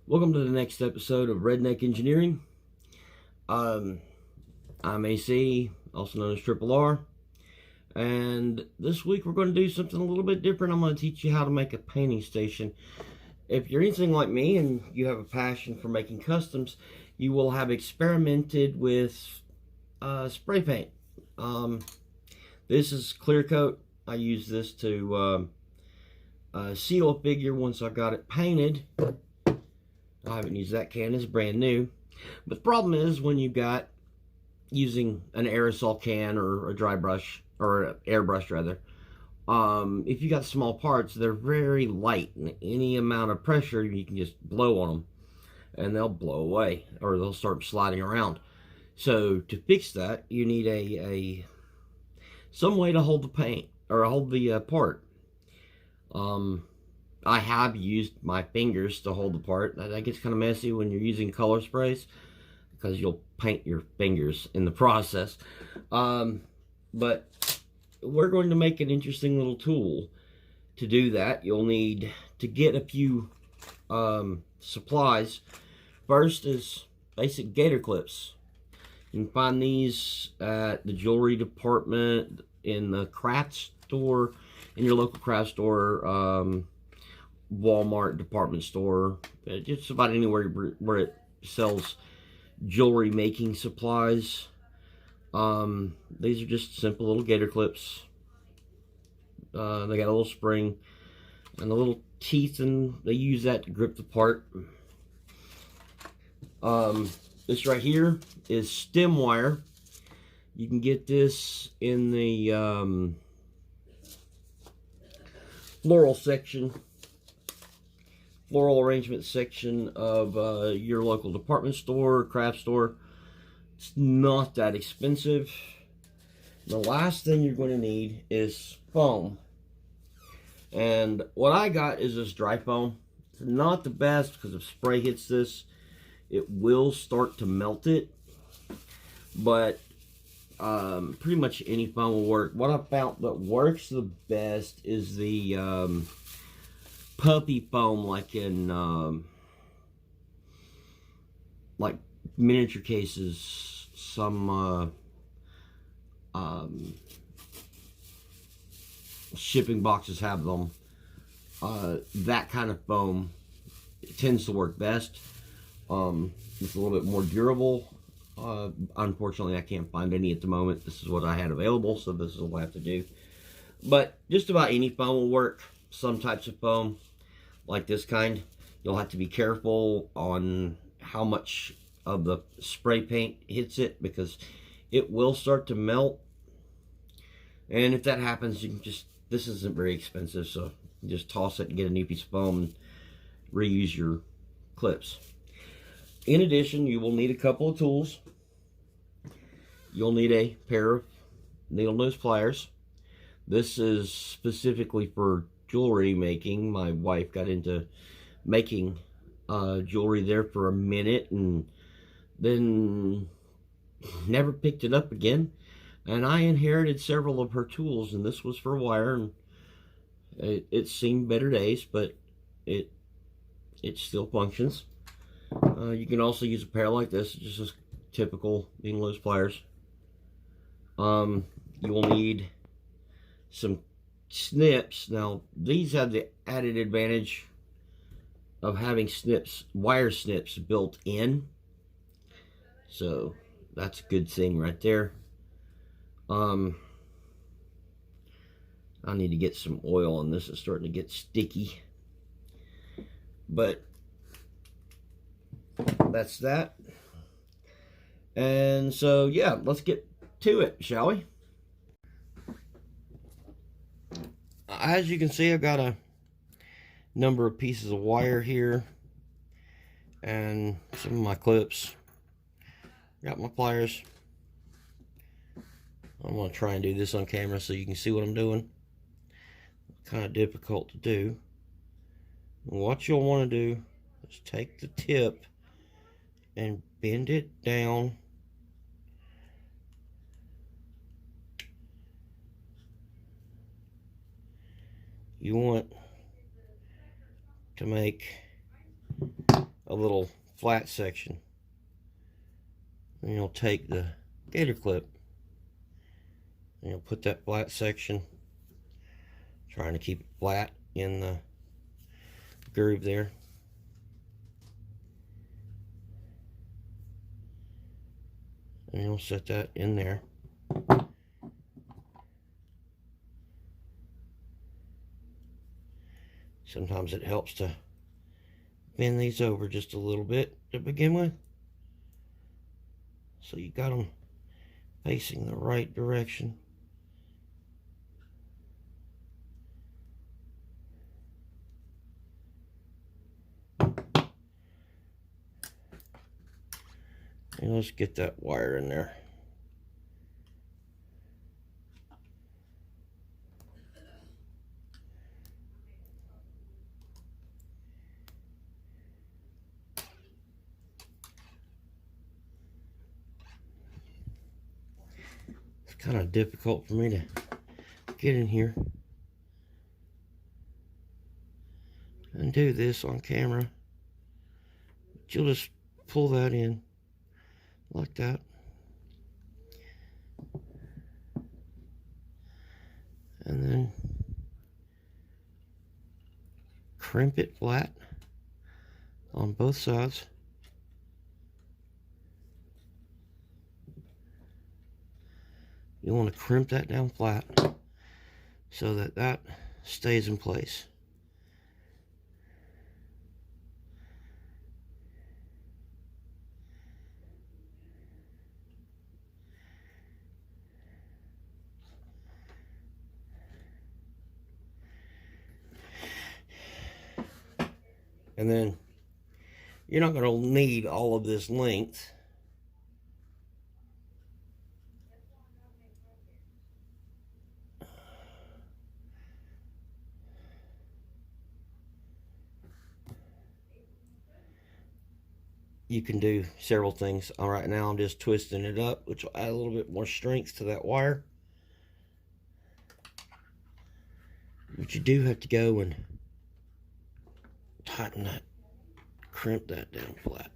Welcome to the next episode of Redneck Engineering. I'm AC, also known as Triple R, and this week we're going to do something a little bit different. I'm going to teach you how to make a painting station. If you're anything like me and you have a passion for making customs, you will have experimented with spray paint. This is clear coat. I use this to seal a figure once I got it painted. I haven't used that can, it's brand new. But the problem is when you got using an aerosol can or a dry brush, or an airbrush rather, if you got small parts, they're very light, and any amount of pressure you can just blow on them and they'll blow away or they'll start sliding around. So to fix that, you need some way to hold the paint or hold the part. I have used my fingers to hold the part. That gets kind of messy when you're using color sprays because you'll paint your fingers in the process. But we're going to make an interesting little tool to do that. You'll need to get a few supplies. First is basic gator clips. You can find these at the jewelry department, in the craft store, in your local craft store, Walmart department store, just about anywhere where it sells jewelry making supplies. These are just simple little gator clips. They got a little spring and a little teeth, and they use that to grip the part. This right here is stem wire. You can get this in the floral arrangement section of your local department store, craft store. It's not that expensive. The last thing you're going to need is foam. And what I got is this dry foam. It's not the best because if spray hits this, it will start to melt it. But pretty much any foam will work. What I found that works the best is the puffy foam, like in like miniature cases. Some shipping boxes have them. That kind of foam, it tends to work best. It's a little bit more durable. Unfortunately, I can't find any at the moment. This is what I had available, so this is what I have to do. But just about any foam will work. Some types of foam, like this kind, you'll have to be careful on how much of the spray paint hits it, because it will start to melt. And if that happens, you can just, this isn't very expensive, so you just toss it and get a new piece of foam and reuse your clips. In addition, you will need a couple of tools. You'll need a pair of needle nose pliers. This is specifically for jewelry making. My wife got into making jewelry there for a minute and then never picked it up again. And I inherited several of her tools, and this was for wire, and it's seen better days, but it still functions. You can also use a pair like this, just as typical needle nose pliers. You will need some snips. Now, these have the added advantage of having snips, wire snips built in. So that's a good thing right there. I need to get some oil on this. It's starting to get sticky. But that's that. And so, yeah, let's get to it, shall we? As you can see, I've got a number of pieces of wire here and some of my clips. Got my pliers. I'm going to try and do this on camera so you can see what I'm doing. Kind of difficult to do. What you'll want to do is take the tip and bend it down you want to make a little flat section. And you'll take the gator clip and you'll put that flat section, trying to keep it flat in the groove there. And you'll set that in there. Sometimes it helps to bend these over just a little bit to begin with, so you got them facing the right direction. And let's get that wire in there. It's kind of difficult for me to get in here and do this on camera. But you'll just pull that in like that. And then crimp it flat on both sides. You want to crimp that down flat so that that stays in place. And then you're not going to need all of this length. You can do several things. All right, now I'm just twisting it up, which will add a little bit more strength to that wire. But you do have to go and tighten that, crimp that down flat.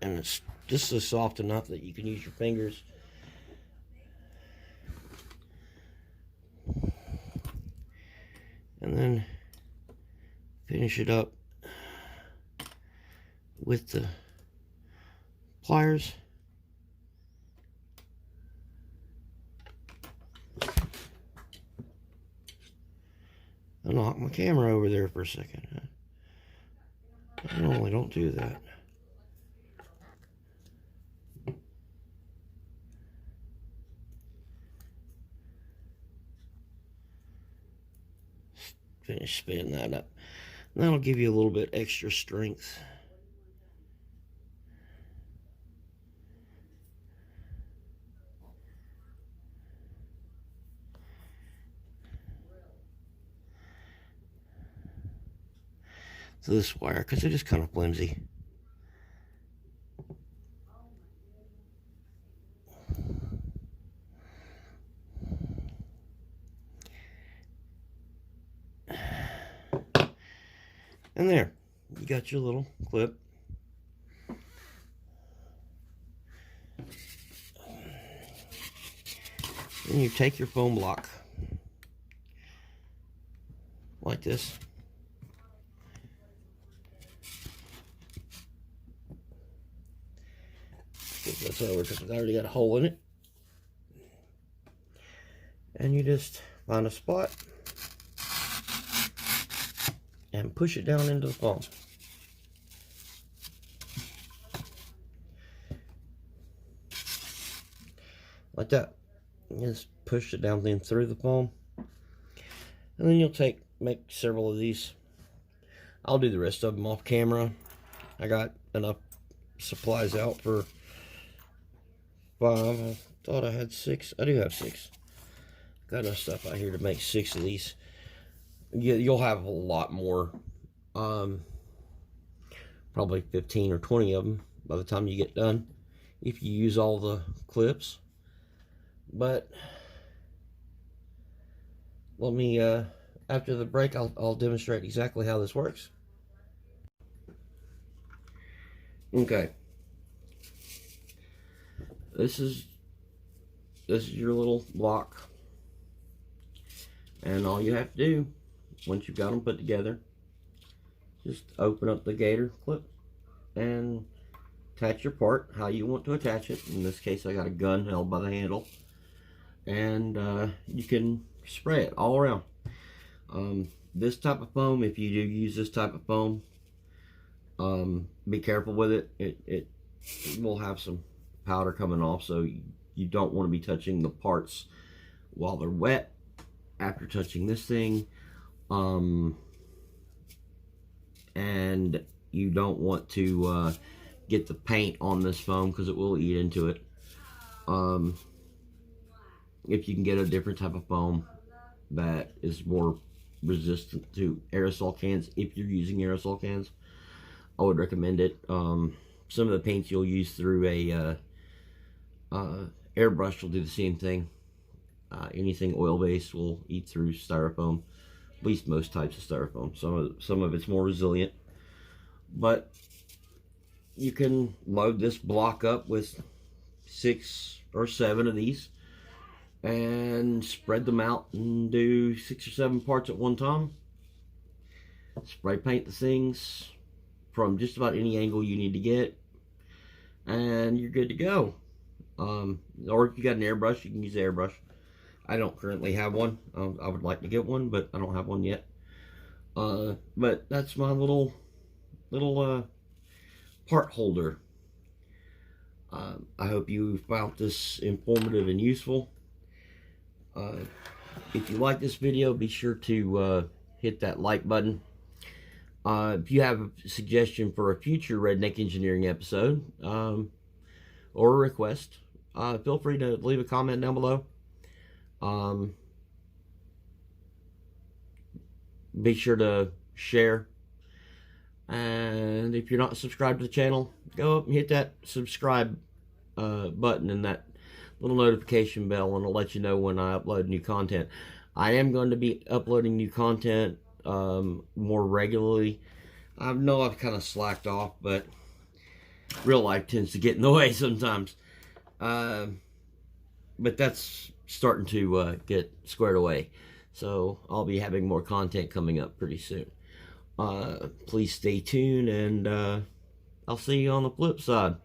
And it's just so soft enough that you can use your fingers. And then finish it up with the pliers. I knocked my camera over there for a second. I normally don't do that. Finish spinning that up. And that'll give you a little bit extra strength. To this wire, because it is kind of flimsy. And there, you got your little clip. Then you take your foam block like this. Flip this over because it's already got a hole in it. And you just find a spot and push it down into the foam. Like that. Just push it down then through the foam. And then you'll make several of these. I'll do the rest of them off camera. I got enough supplies out for 5. I thought I had 6. I do have 6. Got enough stuff out here to make 6 of these. You'll have a lot more. Probably 15 or 20 of them by the time you get done, if you use all the clips. But let me, after the break, I'll demonstrate exactly how this works. Okay. This is your little block. And all you have to do, once you've got them put together, just open up the gator clip and attach your part how you want to attach it. In this case, I got a gun held by the handle. And you can spray it all around. This type of foam, if you do use this type of foam, be careful with it. It will have some powder coming off, so you don't want to be touching the parts while they're wet after touching this thing. And you don't want to get the paint on this foam because it will eat into it. If you can get a different type of foam that is more resistant to aerosol cans, if you're using aerosol cans, I would recommend it. Some of the paints you'll use through a airbrush will do the same thing. Anything oil-based will eat through styrofoam, at least most types of styrofoam. Some of it's more resilient, but you can load this block up with 6 or 7 of these and spread them out and do 6 or 7 parts at one time. Spray paint the things from just about any angle you need to get, and you're good to go. Or if you got an airbrush, you can use the airbrush. I don't currently have one. I would like to get one, but I don't have one yet. But that's my little part holder. I hope you found this informative and useful. If you like this video, be sure to hit that like button. If you have a suggestion for a future Redneck Engineering episode, or a request, feel free to leave a comment down below. Be sure to share, and if you're not subscribed to the channel, go up and hit that subscribe button and that little notification bell, and it'll let you know when I upload new content. I am going to be uploading new content more regularly. I know I've kind of slacked off, but real life tends to get in the way sometimes. But that's starting to get squared away. So I'll be having more content coming up pretty soon. Please stay tuned, and I'll see you on the flip side.